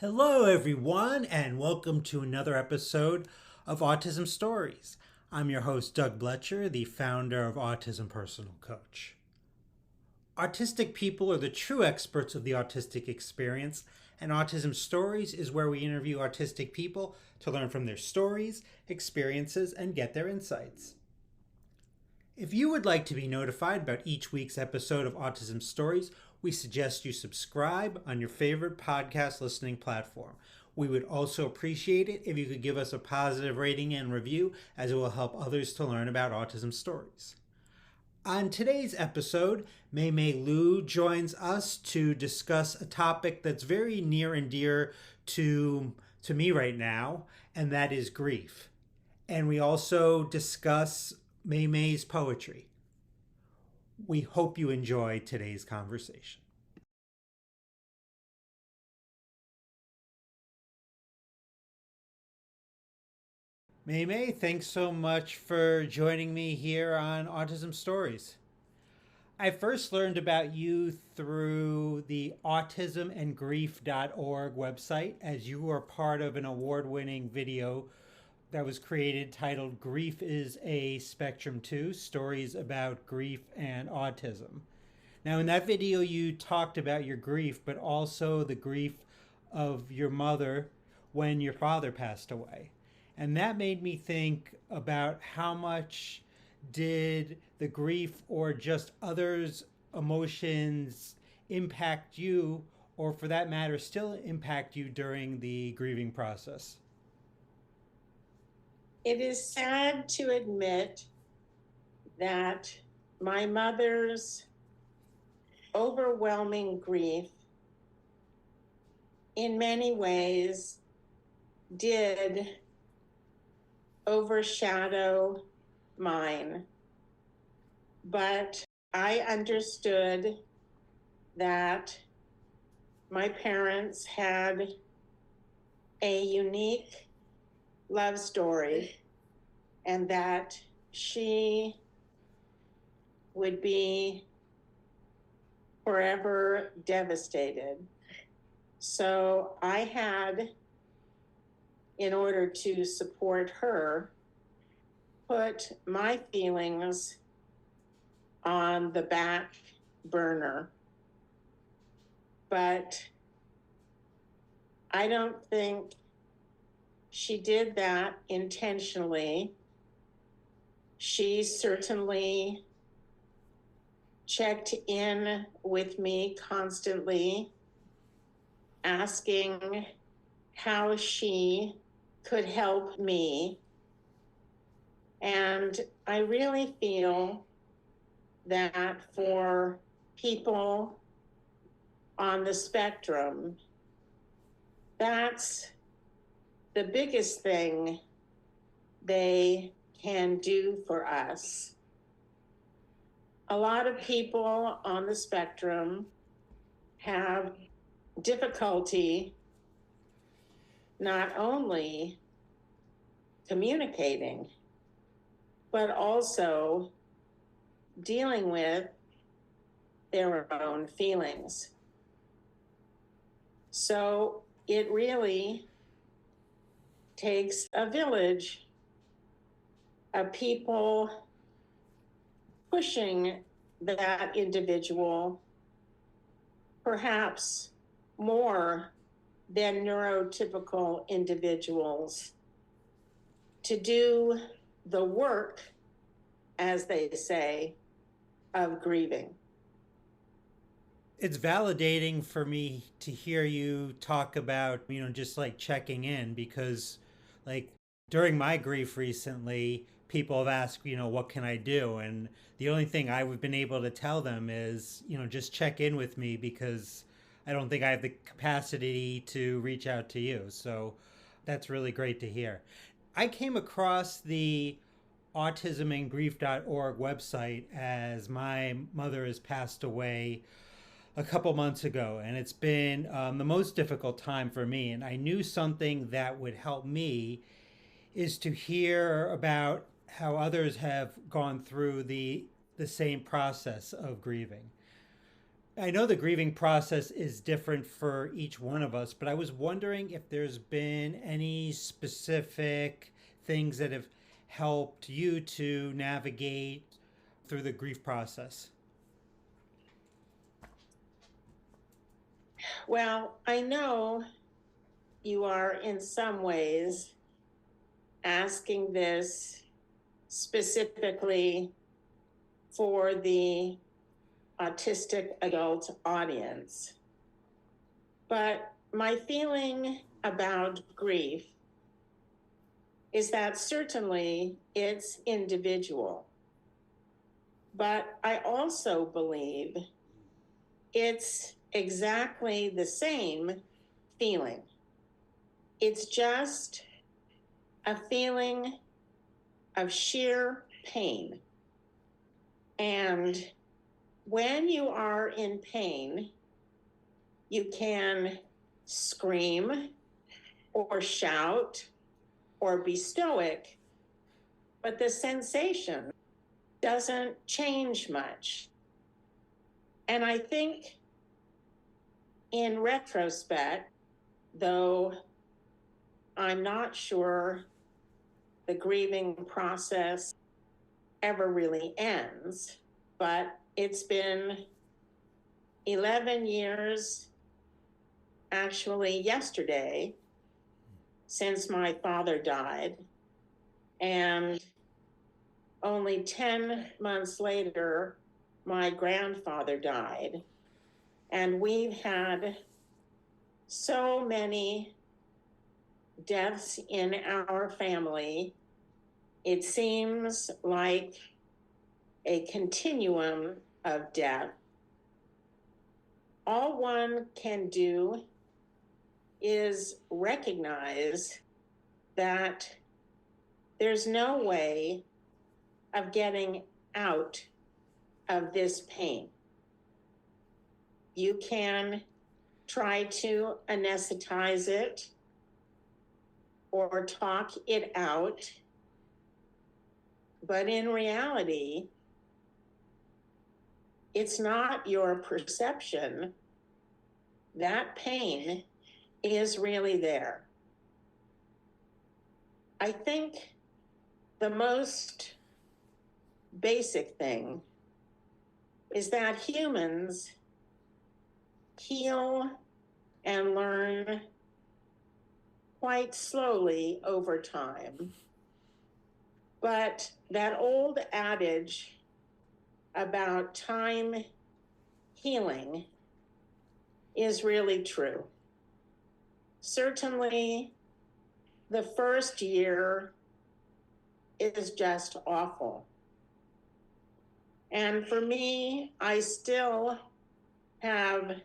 Hello, everyone, and welcome to another episode of Autism Stories. I'm your host, Doug Bletcher, the founder of Autism Personal Coach. Autistic people are the true experts of the autistic experience, and Autism Stories is where we interview autistic people to learn from their stories, experiences, and get their insights. If you would like to be notified about each week's episode of Autism Stories, we suggest you subscribe on your favorite podcast listening platform. We would also appreciate it if you could give us a positive rating and review, as it will help others to learn about autism stories. On today's episode, MeiMei Liu joins us to discuss a topic that's very near and dear to me right now, and that is grief. And we also discuss MeiMei's poetry. We hope you enjoy today's conversation. MeiMei, thanks so much for joining me here on Autism Stories. I first learned about you through the autismandgrief.org website, as you were part of an award winning video that was created titled Grief is a Spectrum Too: Stories About Grief and Autism. Now, in that video, you talked about your grief, but also the grief of your mother when your father passed away. And that made me think about how much did the grief or just others' emotions impact you, or for that matter, still impact you during the grieving process? It is sad to admit that my mother's overwhelming grief in many ways did overshadow mine. But I understood that my parents had a unique love story and that she would be forever devastated. So I had, in order to support her, put my feelings on the back burner. But I don't think she did that intentionally. She certainly checked in with me constantly, asking how she could help me. And I really feel that for people on the spectrum, that's the biggest thing they can do for us. A lot of people on the spectrum have difficulty not only communicating, but also dealing with their own feelings. So it really takes a village of people pushing that individual perhaps more than neurotypical individuals to do the work, as they say, of grieving. It's validating for me to hear you talk about, just like checking in, because like during my grief recently, people have asked, what can I do? And the only thing I've been able to tell them is, just check in with me, because I don't think I have the capacity to reach out to you. So that's really great to hear. I came across the autismandgrief.org website as my mother has passed away a couple months ago, and it's been the most difficult time for me. And I knew something that would help me is to hear about how others have gone through the same process of grieving. I know the grieving process is different for each one of us, but I was wondering if there's been any specific things that have helped you to navigate through the grief process. Well, I know you are in some ways asking this specifically for the autistic adult audience. But my feeling about grief is that certainly it's individual. But I also believe it's exactly the same feeling. It's just a feeling of sheer pain. And when you are in pain, you can scream or shout or be stoic, but the sensation doesn't change much. And I think in retrospect, though I'm not sure the grieving process ever really ends, but it's been 11 years, actually yesterday, since my father died. And only 10 months later, my grandfather died. And we've had so many deaths in our family. It seems like a continuum of death. All one can do is recognize that there's no way of getting out of this pain. You can try to anesthetize it or talk it out, but in reality, it's not your perception. That pain is really there. I think the most basic thing is that humans heal and learn quite slowly over time. But that old adage about time healing is really true. Certainly, the first year is just awful. And for me, I still have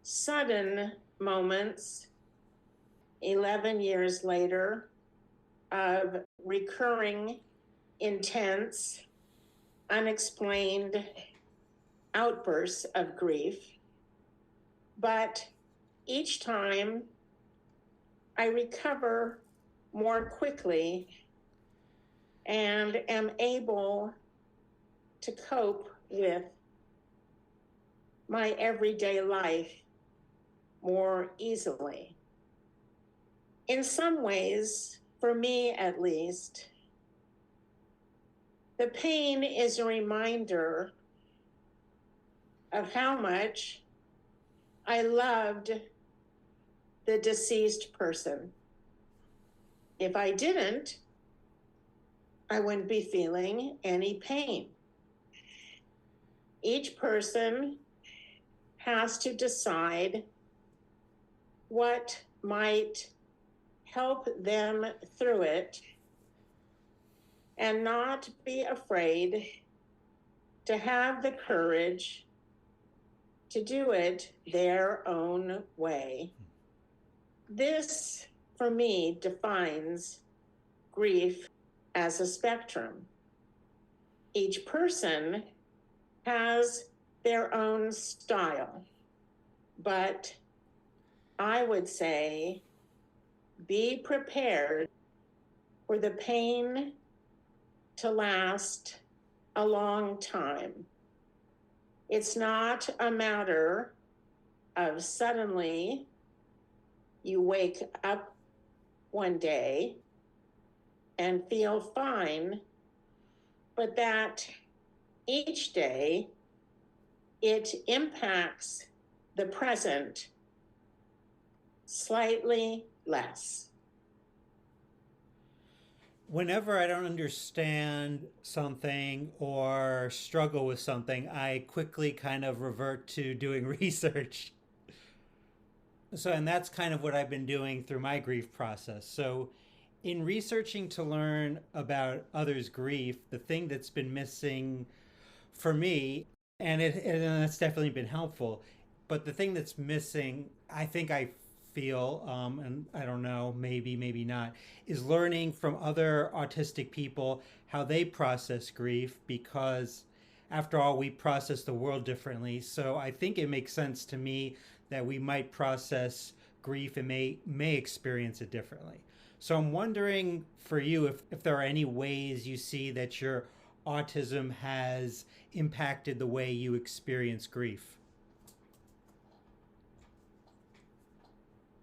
sudden moments 11 years later of recurring, intense, unexplained outbursts of grief. But each time I recover more quickly and am able to cope with my everyday life more easily. In some ways, for me at least, the pain is a reminder of how much I loved the deceased person. If I didn't, I wouldn't be feeling any pain. Each person has to decide what might help them through it and not be afraid to have the courage to do it their own way. This, for me, defines grief as a spectrum. Each person has their own style, but I would say be prepared for the pain to last a long time. It's not a matter of suddenly you wake up one day and feel fine, but that each day it impacts the present slightly less. Whenever I don't understand something or struggle with something, I quickly kind of revert to doing research. And that's kind of what I've been doing through my grief process. So, in researching to learn about others' grief, the thing that's been missing for me, and it's definitely been helpful, but the thing that's missing, I think I feel, and I don't know, maybe not, is learning from other autistic people how they process grief, because after all, we process the world differently. So I think it makes sense to me that we might process grief and may experience it differently. So I'm wondering for you if there are any ways you see that your autism has impacted the way you experience grief.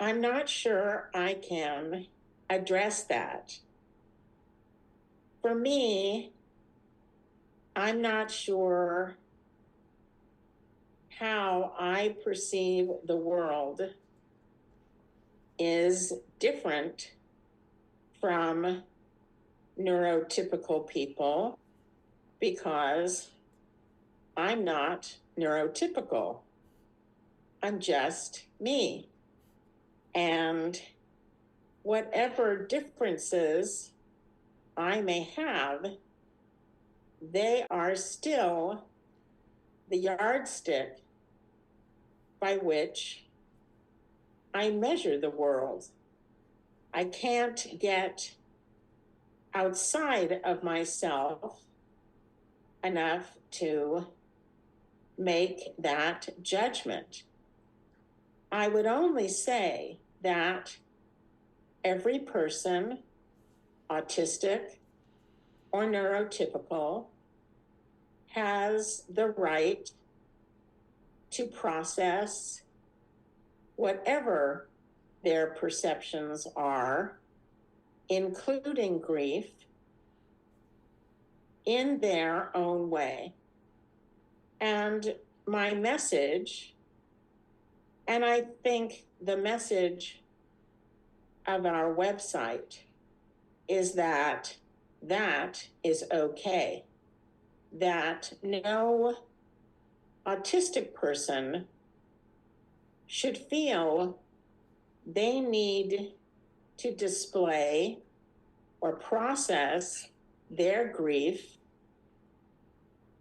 I'm not sure I can address that. For me, I'm not sure how I perceive the world is different from neurotypical people because I'm not neurotypical. I'm just me. And whatever differences I may have, they are still the yardstick by which I measure the world. I can't get outside of myself enough to make that judgment. I would only say that every person, autistic or neurotypical, has the right to process whatever their perceptions are, including grief, in their own way. And my message, and I think the message of our website, is that that is okay. That no autistic person should feel they need to display or process their grief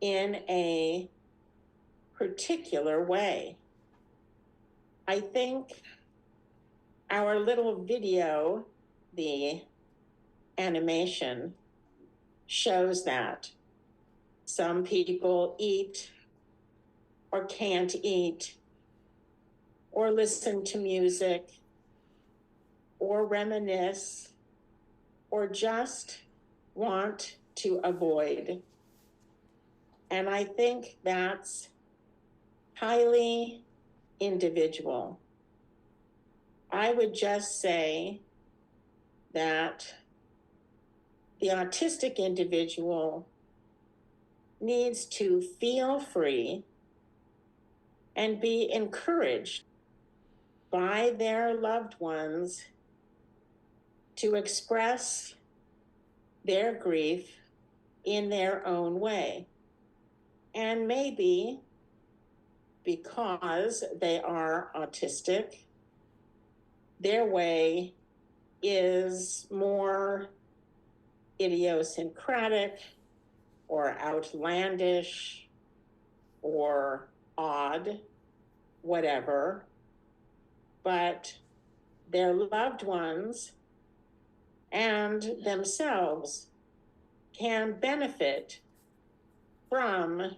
in a particular way. I think our little video, the animation, shows that some people eat or can't eat or listen to music or reminisce or just want to avoid. And I think that's highly individual. I would just say that the autistic individual needs to feel free and be encouraged by their loved ones to express their grief in their own way. And maybe because they are autistic, their way is more idiosyncratic or outlandish or odd, whatever, but their loved ones and themselves can benefit from,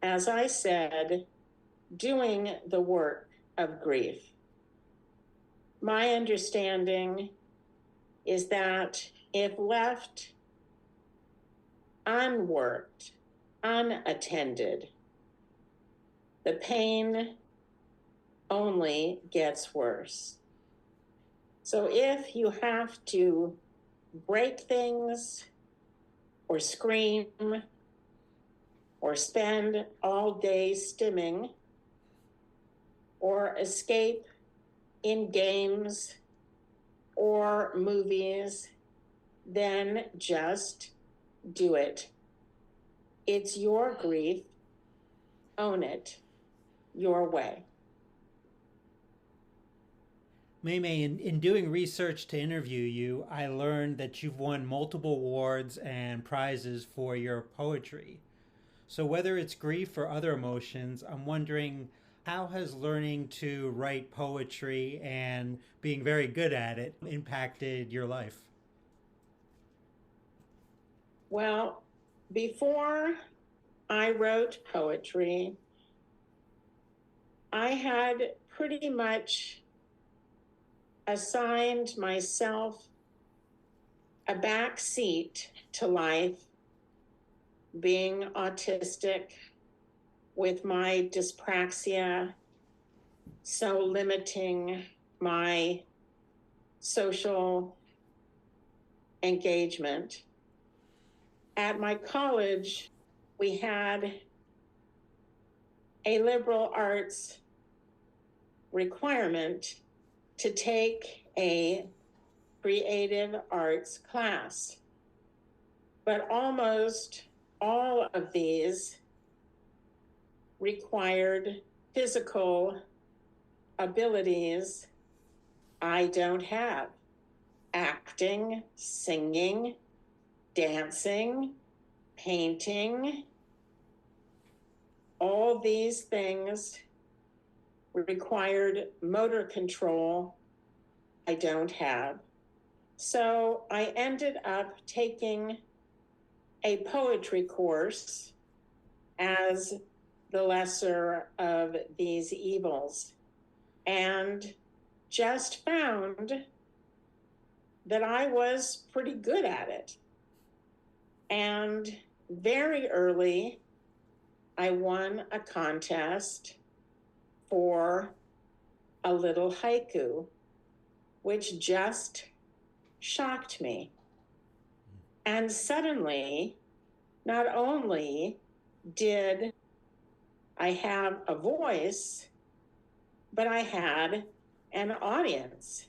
as I said, doing the work of grief. My understanding is that if left unworked, unattended, the pain only gets worse. So if you have to break things or scream or spend all day stimming or escape in games or movies, then just do it. It's your grief. Own it your way. MeiMei, in doing research to interview you, I learned that you've won multiple awards and prizes for your poetry. So, whether it's grief or other emotions, I'm wondering, how has learning to write poetry and being very good at it impacted your life? Well, before I wrote poetry, I had pretty much assigned myself a back seat to life, being autistic with my dyspraxia, so limiting my social engagement. At my college, we had a liberal arts requirement to take a creative arts class. But almost all of these required physical abilities I don't have. Acting, singing, dancing, painting, all these things required motor control I don't have. So I ended up taking a poetry course as the lesser of these evils, and just found that I was pretty good at it. And very early, I won a contest for a little haiku, which just shocked me. And suddenly, not only did I have a voice, but I had an audience.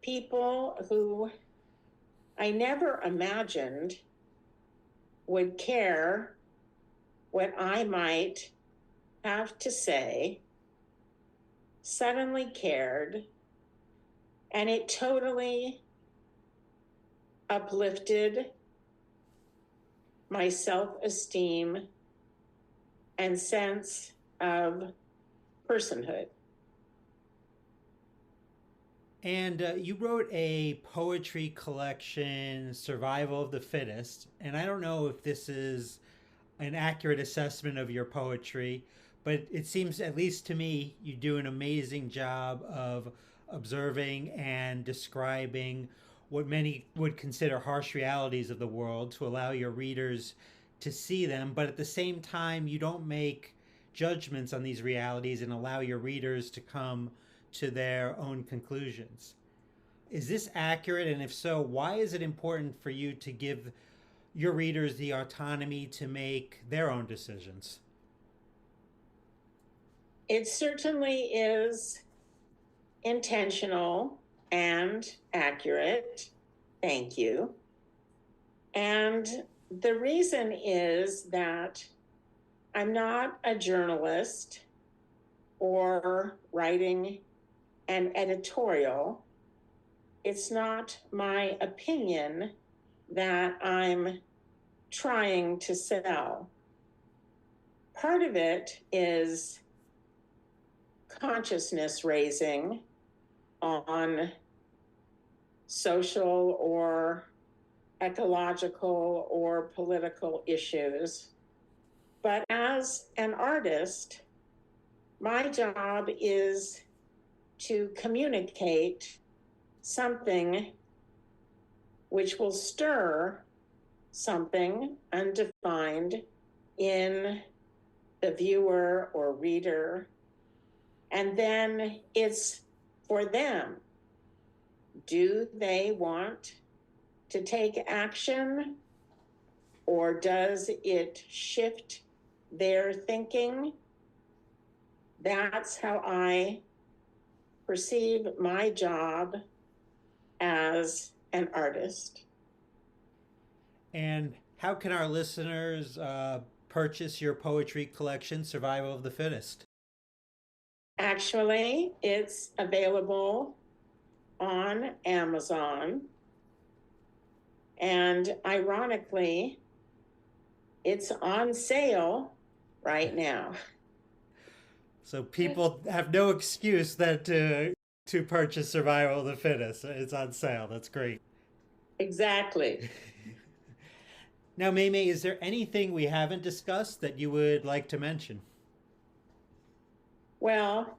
People who I never imagined would care what I might have to say, suddenly cared, and it totally uplifted my self-esteem and sense of personhood. And you wrote a poetry collection, Survival of the Fittest. And I don't know if this is an accurate assessment of your poetry, but it seems, at least to me, you do an amazing job of observing and describing what many would consider harsh realities of the world to allow your readers to see them. But at the same time, you don't make judgments on these realities and allow your readers to come to their own conclusions. Is this accurate? And if so, why is it important for you to give your readers the autonomy to make their own decisions? It certainly is intentional and accurate. Thank you. And the reason is that I'm not a journalist or writing an editorial. It's not my opinion that I'm trying to sell. Part of it is consciousness raising on social or ecological or political issues. But as an artist, my job is to communicate something which will stir something undefined in the viewer or reader. And then it's for them. Do they want to take action, or does it shift their thinking? That's how I perceive my job as an artist. And how can our listeners purchase your poetry collection, Survival of the Fittest? Actually, it's available on Amazon. And ironically, it's on sale right now. So people have no excuse that to purchase Survival of the Fittest. It's on sale. That's great. Exactly. Now, MeiMei, is there anything we haven't discussed that you would like to mention? Well,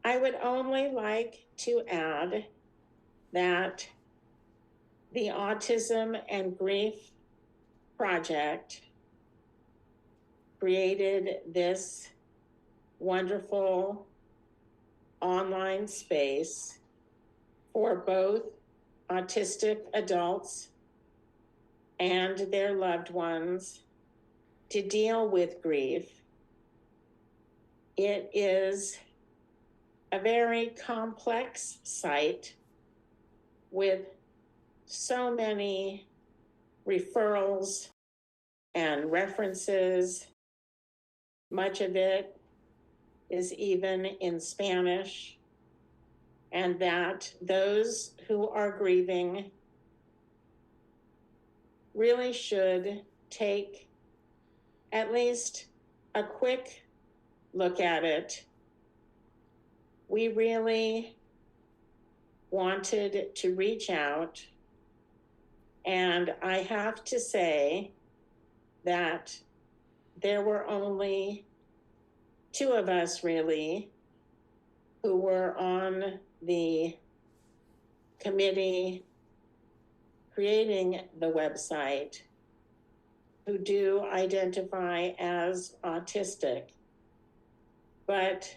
I would only like to add that the Autism and Grief Project created this wonderful online space for both autistic adults and their loved ones to deal with grief. It is a very complex site with so many referrals and references. Much of it is even in Spanish, and that those who are grieving really should take at least a quick look at it. We really wanted to reach out, and I have to say that there were only two of us really who were on the committee creating the website who do identify as autistic. But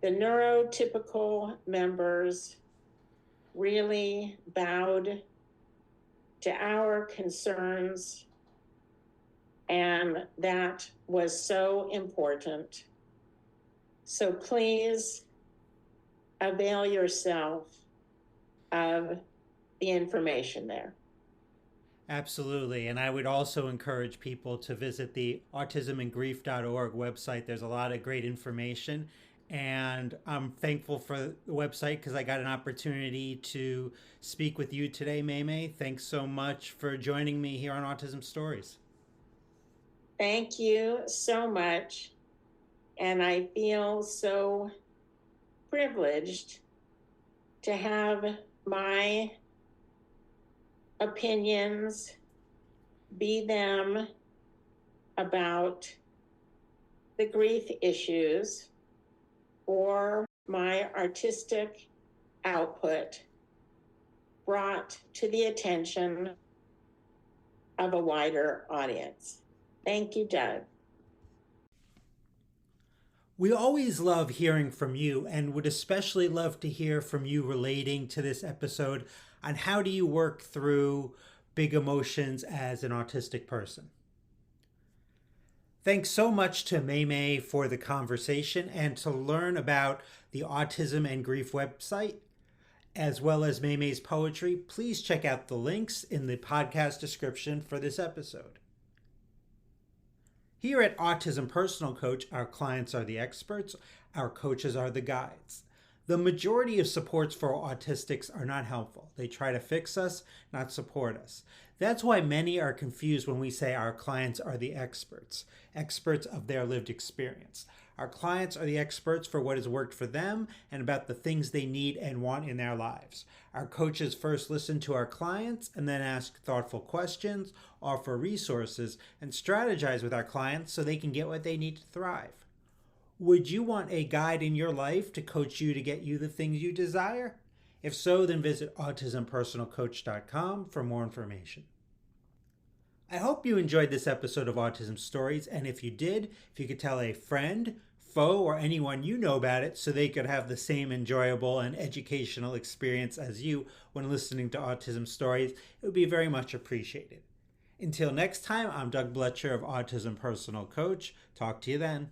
the neurotypical members really bowed to our concerns, and that was so important. So please avail yourself of the information there. Absolutely. And I would also encourage people to visit the autismandgrief.org website. There's a lot of great information. And I'm thankful for the website because I got an opportunity to speak with you today, MeiMei. Thanks so much for joining me here on Autism Stories. Thank you so much. And I feel so privileged to have my opinions, be them about the grief issues or my artistic output, brought to the attention of a wider audience. Thank you, Doug. We always love hearing from you and would especially love to hear from you relating to this episode on how do you work through big emotions as an autistic person. Thanks so much to MeiMei for the conversation, and to learn about the Autism and Grief website, as well as MeiMei's poetry, please check out the links in the podcast description for this episode. Here at Autism Personal Coach, our clients are the experts, our coaches are the guides. The majority of supports for autistics are not helpful. They try to fix us, not support us. That's why many are confused when we say our clients are the experts, experts of their lived experience. Our clients are the experts for what has worked for them and about the things they need and want in their lives. Our coaches first listen to our clients and then ask thoughtful questions, offer resources, and strategize with our clients so they can get what they need to thrive. Would you want a guide in your life to coach you to get you the things you desire? If so, then visit autismpersonalcoach.com for more information. I hope you enjoyed this episode of Autism Stories, and if you did, if you could tell a friend, foe, or anyone you know about it so they could have the same enjoyable and educational experience as you when listening to Autism Stories, it would be very much appreciated. Until next time, I'm Doug Bletcher of Autism Personal Coach. Talk to you then.